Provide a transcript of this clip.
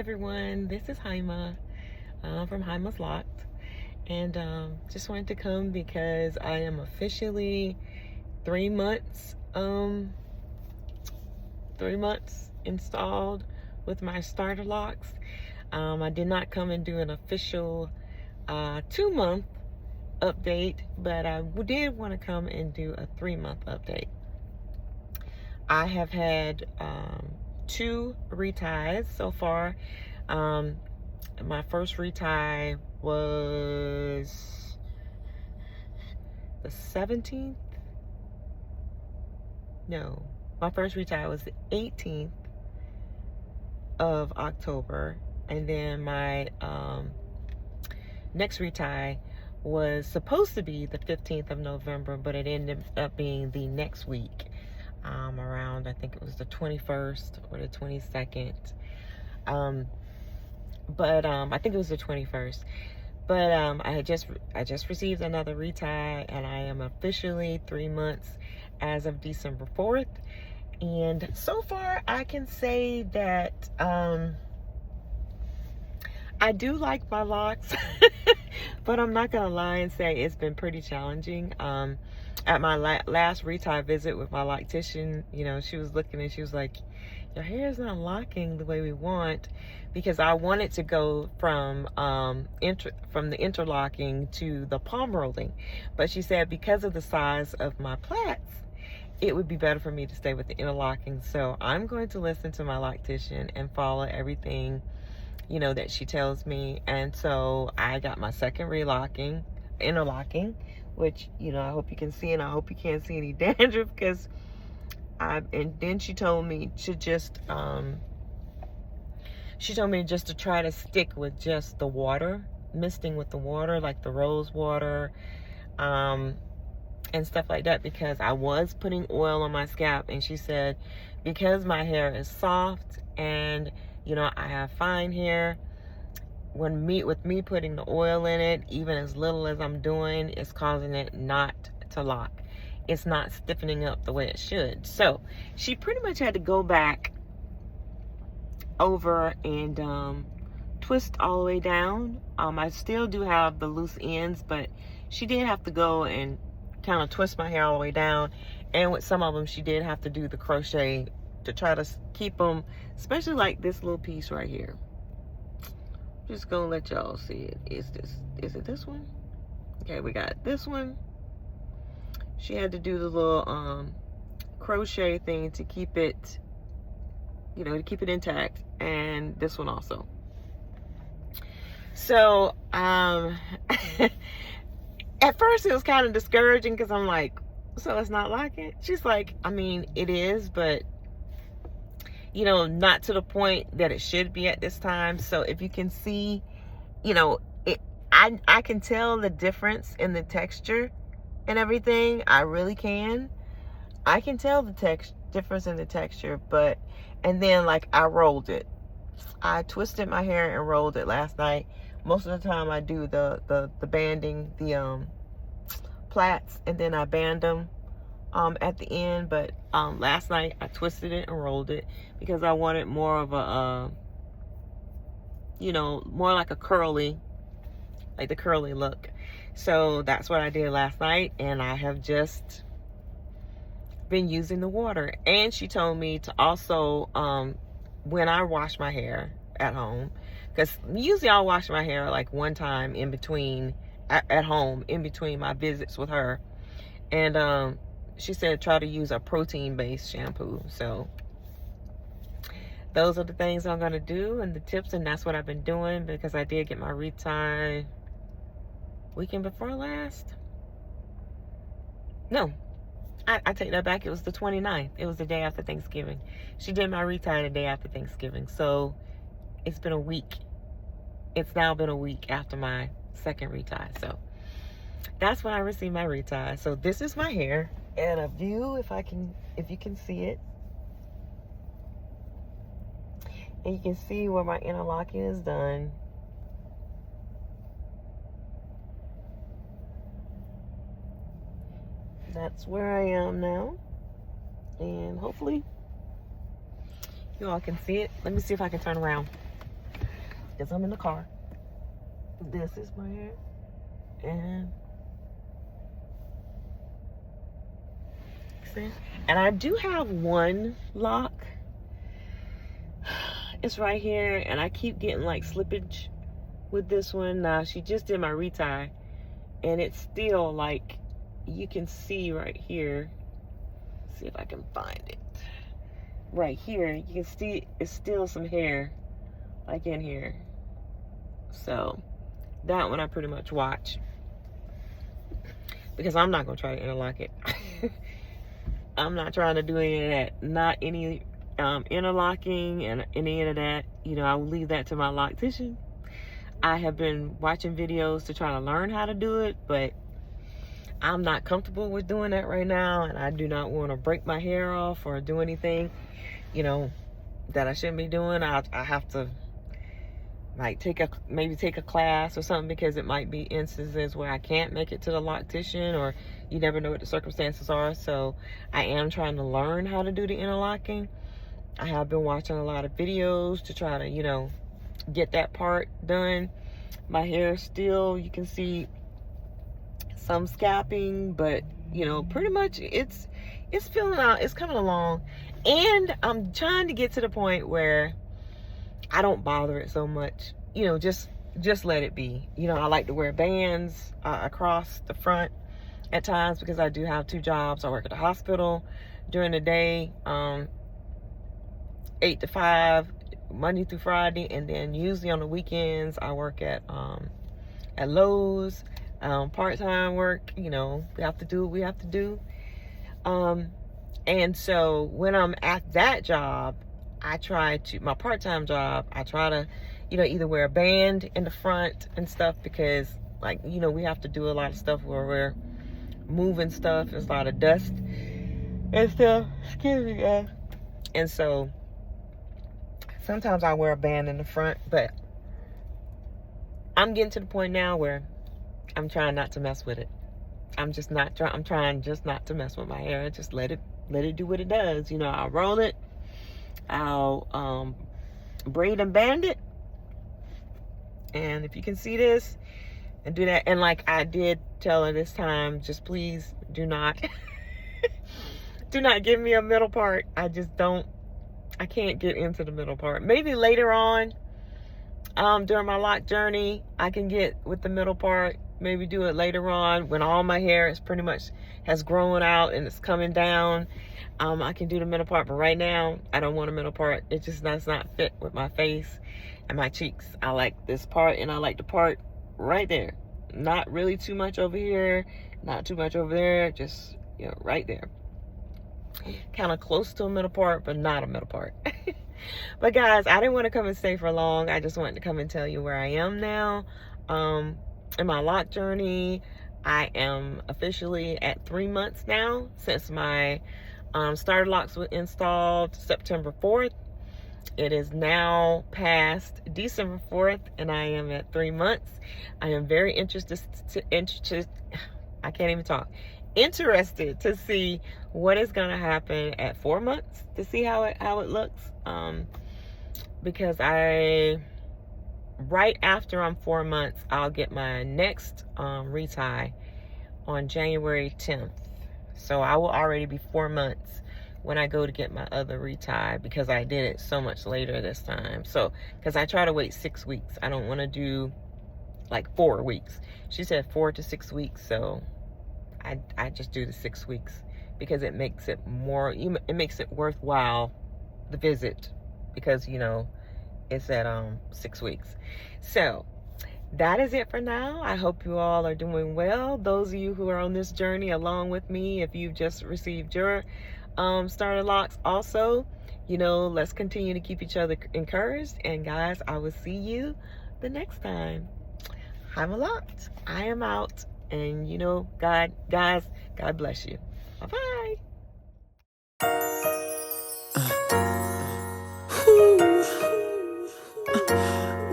everyone, this is Jaima from JiamaLoc'd, and just wanted to come because I am officially 3 months installed with my starter locks. I did not come and do an official 2-month update, but I did want to come and do a 3-month update. I have had 2 reties so far. My first retie was the 17th. No, my first retie was the 18th of October, and then my next retie was supposed to be the 15th of November, but it ended up being the next week. Around, I think it was the 21st or the 22nd. I think it was the 21st. But I just received another retie, and I am officially 3 months as of December 4th. And so far, I can say that I do like my locks, but I'm not gonna lie and say it's been pretty challenging. At my last retie visit with my loctician, you know, she was looking and she was like, your hair is not locking the way we want, because I wanted to go from the interlocking to the palm rolling, but she said because of the size of my plaits, it would be better for me to stay with the interlocking. So I'm going to listen to my loctician and follow everything, you know, that she tells me. And so I got my second interlocking, which, you know, I hope you can see, and I hope you can't see any dandruff, because and then she told me to just to try to stick with just the water, misting with the water, like the rose water, and stuff like that, because I was putting oil on my scalp, and she said because my hair is soft and, you know, I have fine hair, with me putting the oil in it, even as little as I'm doing, it's causing it not to lock. It's not stiffening up the way it should. So she pretty much had to go back over and twist all the way down. I still do have the loose ends, but she did have to go and kind of twist my hair all the way down. And with some of them, she did have to do the crochet to try to keep them, especially like this little piece right here. Just gonna let y'all see it. Is it this one? Okay, we got this one. She had to do the little crochet thing to keep it, you know, to keep it intact, and this one also. So at first it was kind of discouraging, because I'm like, so it's not locking? She's like, I mean, it is, but, you know, not to the point that it should be at this time. So if you can see, you know, I can tell the difference in the texture and everything. I really can. I can tell the difference in the texture, and then, like, I rolled it. I twisted my hair and rolled it last night. Most of the time I do the banding, the plaits, and then I band them at the end. But last night I twisted it and rolled it, because I wanted more of a you know, more like a curly, like the curly look. So that's what I did last night, and I have just been using the water. And she told me to also when I wash my hair at home, because usually I'll wash my hair like one time in between at home, in between my visits with her, and she said try to use a protein-based shampoo. So those are the things I'm gonna do, and the tips, and that's what I've been doing, because I did get my retie weekend before last. No, I take that back. It was the 29th. It was the day after Thanksgiving. She did my retie the day after Thanksgiving. So it's been a week. It's now been a week after my second retie. So that's when I received my retie. So this is my hair, and a view, if you can see it. And you can see where my interlocking is done. That's where I am now, and hopefully you all can see it. Let me see if I can turn around. because I'm in the car. This is my hair. And see? And I do have one lock. It's right here, and I keep getting like slippage with this one. Now she just did my retie, and it's still like, you can see right here. See if I can find it. Right here, you can see it's still some hair like in here. So that one I pretty much watch, because I'm not gonna try to interlock it. I'm not trying to do any of that. Not any interlocking and any of that. You know, I will leave that to my loctician. I have been watching videos to try to learn how to do it, but I'm not comfortable with doing that right now, and I do not want to break my hair off or do anything, you know, that I shouldn't be doing. I have to like maybe take a class or something, because it might be instances where I can't make it to the loctician, or you never know what the circumstances are. So I am trying to learn how to do the interlocking. I have been watching a lot of videos to try to, you know, get that part done. My hair still, you can see some scapping, but you know, pretty much it's filling out, it's coming along. And I'm trying to get to the point where I don't bother it so much, you know, just let it be. You know, I like to wear bands across the front at times, because I do have 2 jobs. I work at the hospital during the day, 8 to 5, Monday through Friday, and then usually on the weekends I work at Lowe's, part-time work. You know, we have to do what we have to do. And so when I'm at that job, my part-time job, I try to, you know, either wear a band in the front and stuff, because like, you know, we have to do a lot of stuff where we're moving stuff. There's a lot of dust and stuff. Excuse me, guys. And so sometimes I wear a band in the front, but I'm getting to the point now where I'm trying not to mess with it. I'm trying just not to mess with my hair. Just let it do what it does. You know, I'll roll it, I'll braid and band it, and if you can see this, and do that. And like I did tell her this time, just please do not do not give me a middle part. I can't get into the middle part. Maybe later on during my lock journey I can get with the middle part. Maybe do it later on when all my hair is pretty much has grown out and it's coming down. I can do the middle part, but right now I don't want a middle part. It just does not fit with my face and my cheeks. I like this part, and I like the part right there. Not really too much over here, not too much over there, just, you know, right there. Kind of close to a middle part, but not a middle part. But guys, I didn't want to come and stay for long. I just wanted to come and tell you where I am now in my lock journey. I am officially at 3 months now since my starter locks were installed September 4th. It is now past December 4th, and I am at 3 months. I am very interested to see what is going to happen at 4 months, to see how it looks, because right after I'm 4 months, I'll get my next retie on January 10th. So I will already be 4 months when I go to get my other retie, because I did it so much later this time. So because I try to wait 6 weeks, I don't want to do like 4 weeks. She said 4 to 6 weeks, so I just do the 6 weeks, because it makes it worthwhile, the visit, because, you know, it's at 6 weeks. So that is it for now. I hope you all are doing well. Those of you who are on this journey along with me, if you've just received your starter locks also, you know, let's continue to keep each other encouraged. And guys, I will see you the next time. JiamaLoc'd. I am out. And you know, God bless you. Bye-bye.